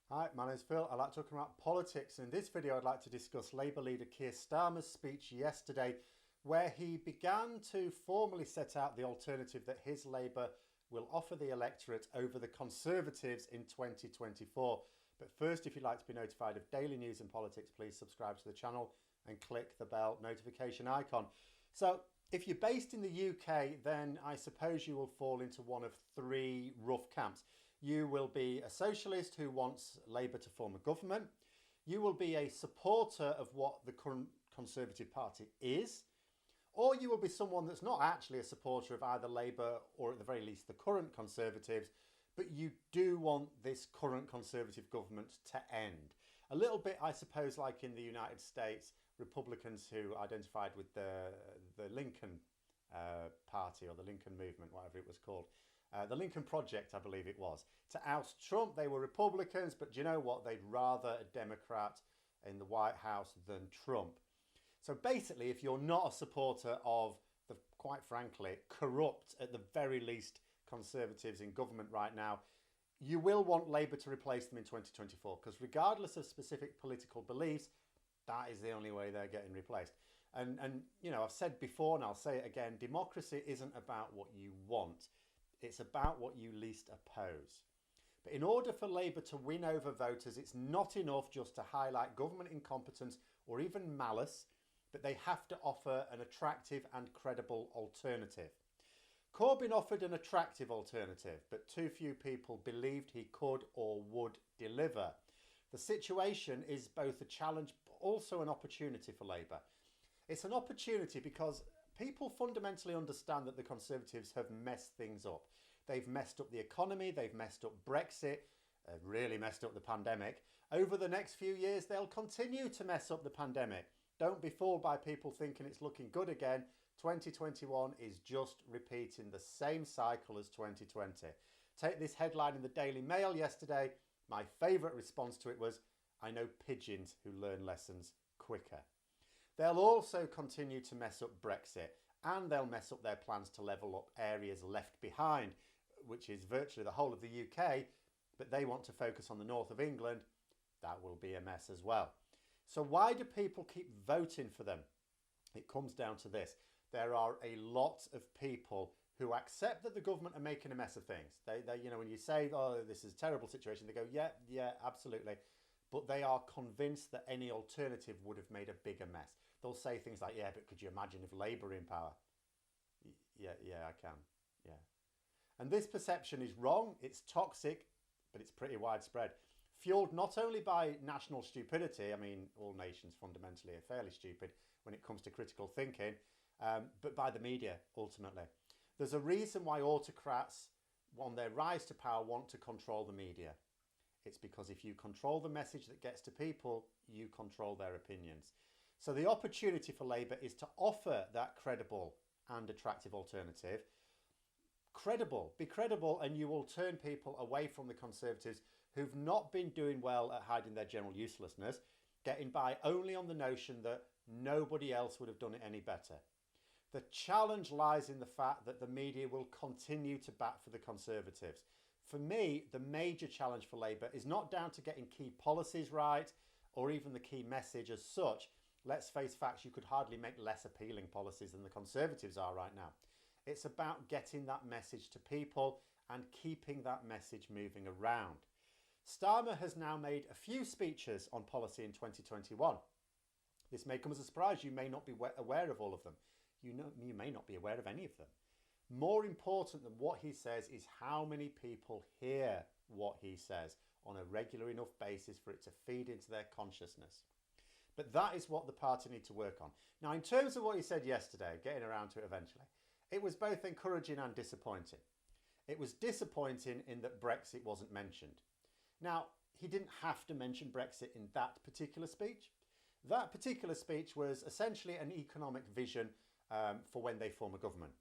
Hi, my name's Phil. I like talking about politics. In this video, I'd like to discuss Labour leader Keir Starmer's speech yesterday, where he began to formally set out the alternative that his Labour will offer the electorate over the Conservatives in 2024. But first, if you'd like to be notified of daily news and politics, please subscribe to the channel and click the bell notification icon. So, if you're based in the UK, then I suppose you will fall into one of three rough camps. You will be a socialist who wants Labour to form a government. You will be a supporter of what the current Conservative Party is. Or you will be someone that's not actually a supporter of either Labour or at the very least the current Conservatives, but you do want this current Conservative government to end. A little bit, I suppose, like in the United States, Republicans who identified with the Lincoln Party or the Lincoln Movement, whatever it was called. The Lincoln Project, I believe it was. To oust Trump, they were Republicans, but do you know what? They'd rather a Democrat in the White House than Trump. So basically, if you're not a supporter of the, quite frankly, corrupt, at the very least, Conservatives in government right now, you will want Labour to replace them in 2024, because regardless of specific political beliefs, that is the only way they're getting replaced. And you know, I've said before and I'll say it again, democracy isn't about what you want. It's about what you least oppose. But in order for Labour to win over voters, it's not enough just to highlight government incompetence or even malice, but they have to offer an attractive and credible alternative. Corbyn offered an attractive alternative, but too few people believed he could or would deliver. The situation is both a challenge but also an opportunity for Labour. It's an opportunity because people fundamentally understand that the Conservatives have messed things up. They've messed up the economy, they've messed up Brexit, really messed up the pandemic. Over the next few years, they'll continue to mess up the pandemic. Don't be fooled by people thinking it's looking good again. 2021 is just repeating the same cycle as 2020. Take this headline in the Daily Mail yesterday. My favourite response to it was, "I know pigeons who learn lessons quicker." They'll also continue to mess up Brexit, and they'll mess up their plans to level up areas left behind, which is virtually the whole of the UK, but they want to focus on the north of England. That will be a mess as well. So why do people keep voting for them? It comes down to this. There are a lot of people who accept that the government are making a mess of things. They you know, when you say, oh, this is a terrible situation, they go, yeah, absolutely. But they are convinced that any alternative would have made a bigger mess. They'll say things like, yeah, but could you imagine if Labour in power? Yeah, I can. Yeah. And this perception is wrong. It's toxic, but it's pretty widespread. Fueled not only by national stupidity, I mean, all nations fundamentally are fairly stupid when it comes to critical thinking, but by the media, ultimately. There's a reason why autocrats, on their rise to power, want to control the media. It's because if you control the message that gets to people, you control their opinions. So the opportunity for Labour is to offer that credible and attractive alternative. Be credible, and you will turn people away from the Conservatives who've not been doing well at hiding their general uselessness, getting by only on the notion that nobody else would have done it any better. The challenge lies in the fact that the media will continue to bat for the Conservatives. For me, the major challenge for Labour is not down to getting key policies right or even the key message as such. Let's face facts, you could hardly make less appealing policies than the Conservatives are right now. It's about getting that message to people and keeping that message moving around. Starmer has now made a few speeches on policy in 2021. This may come as a surprise. You may not be aware of all of them. You may not be aware of any of them. More important than what he says is how many people hear what he says on a regular enough basis for it to feed into their consciousness. But that is what the party need to work on. Now, in terms of what he said yesterday, getting around to it eventually, it was both encouraging and disappointing. It was disappointing in that Brexit wasn't mentioned. Now, he didn't have to mention Brexit in that particular speech. That particular speech was essentially an economic vision for when they form a government.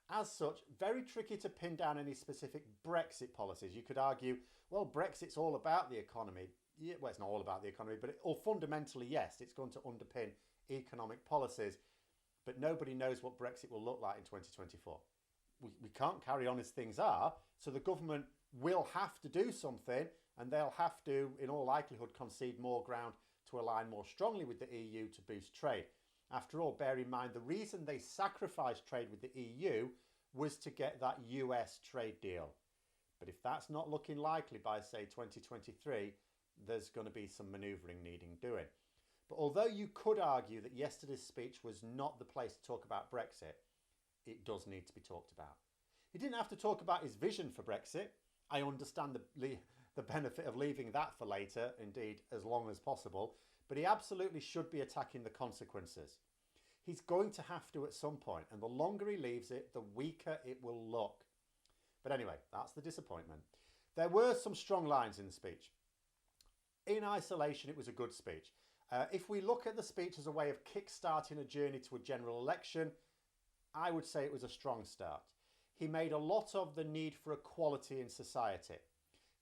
As such, very tricky to pin down any specific Brexit policies. You could argue, well, Brexit's all about the economy. Yeah, well, it's not all about the economy, but fundamentally, yes, it's going to underpin economic policies. But nobody knows what Brexit will look like in 2024. We can't carry on as things are, so the government will have to do something, and they'll have to, in all likelihood, concede more ground to align more strongly with the EU to boost trade. After all, bear in mind, the reason they sacrificed trade with the EU was to get that US trade deal. But if that's not looking likely by, say, 2023, there's going to be some manoeuvring needing doing. But although you could argue that yesterday's speech was not the place to talk about Brexit, it does need to be talked about. He didn't have to talk about his vision for Brexit. I understand the benefit of leaving that for later, indeed, as long as possible. But he absolutely should be attacking the consequences. He's going to have to at some point, and the longer he leaves it, the weaker it will look. But anyway, that's the disappointment. There were some strong lines in the speech. In isolation, it was a good speech. If we look at the speech as a way of kick-starting a journey to a general election, I would say it was a strong start. He made a lot of the need for equality in society.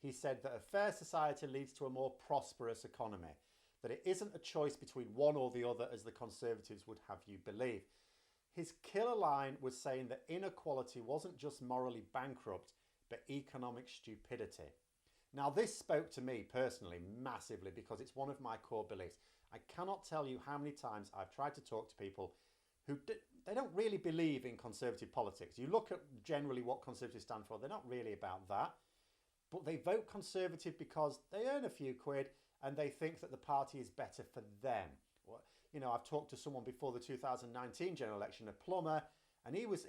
He said that a fair society leads to a more prosperous economy, that it isn't a choice between one or the other as the Conservatives would have you believe. His killer line was saying that inequality wasn't just morally bankrupt, but economic stupidity. Now, this spoke to me personally massively because it's one of my core beliefs. I cannot tell you how many times I've tried to talk to people who they don't really believe in Conservative politics. You look at generally what Conservatives stand for, they're not really about that. But they vote Conservative because they earn a few quid and they think that the party is better for them. You know, I've talked to someone before the 2019 general election, a plumber, and he was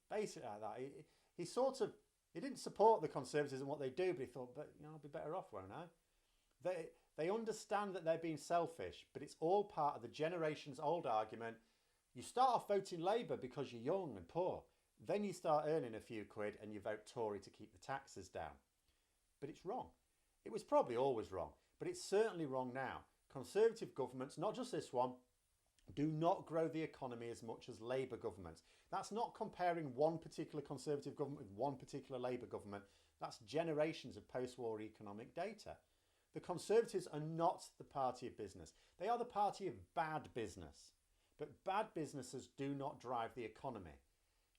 basically like that. He didn't support the Conservatives and what they do, but he thought, but you know, I'll be better off, won't I? They understand that they're being selfish, but it's all part of the generations old argument. You start off voting Labour because you're young and poor. Then you start earning a few quid and you vote Tory to keep the taxes down. But it's wrong. It was probably always wrong, but it's certainly wrong now. Conservative governments, not just this one, do not grow the economy as much as Labour governments. That's not comparing one particular Conservative government with one particular Labour government. That's generations of post-war economic data. The Conservatives are not the party of business. They are the party of bad business. But bad businesses do not drive the economy.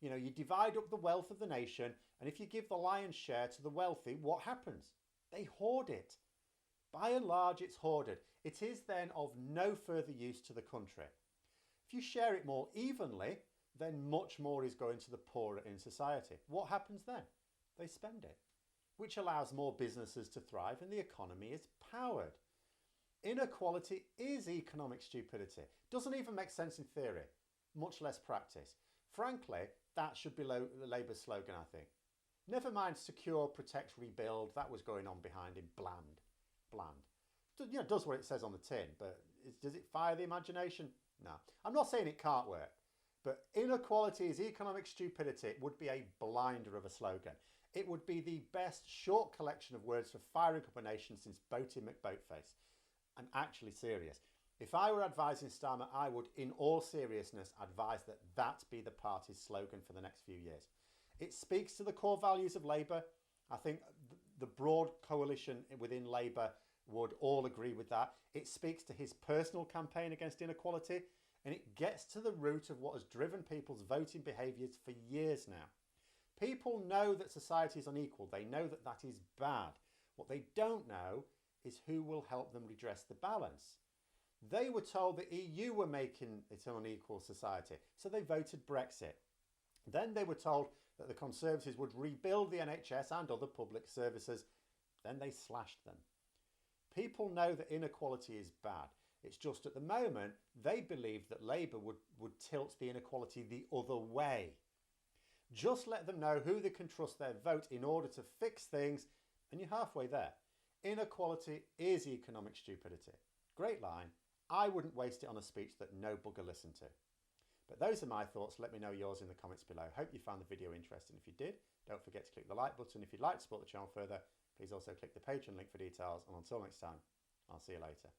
You know, you divide up the wealth of the nation, and if you give the lion's share to the wealthy, what happens? They hoard it. By and large, it's hoarded. It is then of no further use to the country. If you share it more evenly, then much more is going to the poorer in society. What happens then? They spend it, which allows more businesses to thrive and the economy is powered. Inequality is economic stupidity. Doesn't even make sense in theory, much less practice. Frankly, that should be Labour's slogan, I think. Never mind secure, protect, rebuild. That was going on behind him. Bland. You know, does what it says on the tin, but does it fire the imagination? No. I'm not saying it can't work, but inequality is economic stupidity. It would be a blinder of a slogan. It would be the best short collection of words for firing up a nation since Boaty McBoatface. I'm actually serious. If I were advising Starmer, I would, in all seriousness, advise that that be the party's slogan for the next few years. It speaks to the core values of Labour. I think the broad coalition within Labour would all agree with that. It speaks to his personal campaign against inequality, and it gets to the root of what has driven people's voting behaviours for years now. People know that society is unequal. They know that that is bad. What they don't know is who will help them redress the balance. They were told the EU were making it an unequal society, so they voted Brexit. Then they were told that the Conservatives would rebuild the NHS and other public services. Then they slashed them. People know that inequality is bad. It's just at the moment they believe that Labour would tilt the inequality the other way. Just let them know who they can trust their vote in order to fix things, and you're halfway there. Inequality is economic stupidity. Great line. I wouldn't waste it on a speech that no bugger listened to. But those are my thoughts. Let me know yours in the comments below. Hope you found the video interesting. If you did, don't forget to click the like button. If you'd like to support the channel further, please also click the Patreon link for details. And until next time, I'll see you later.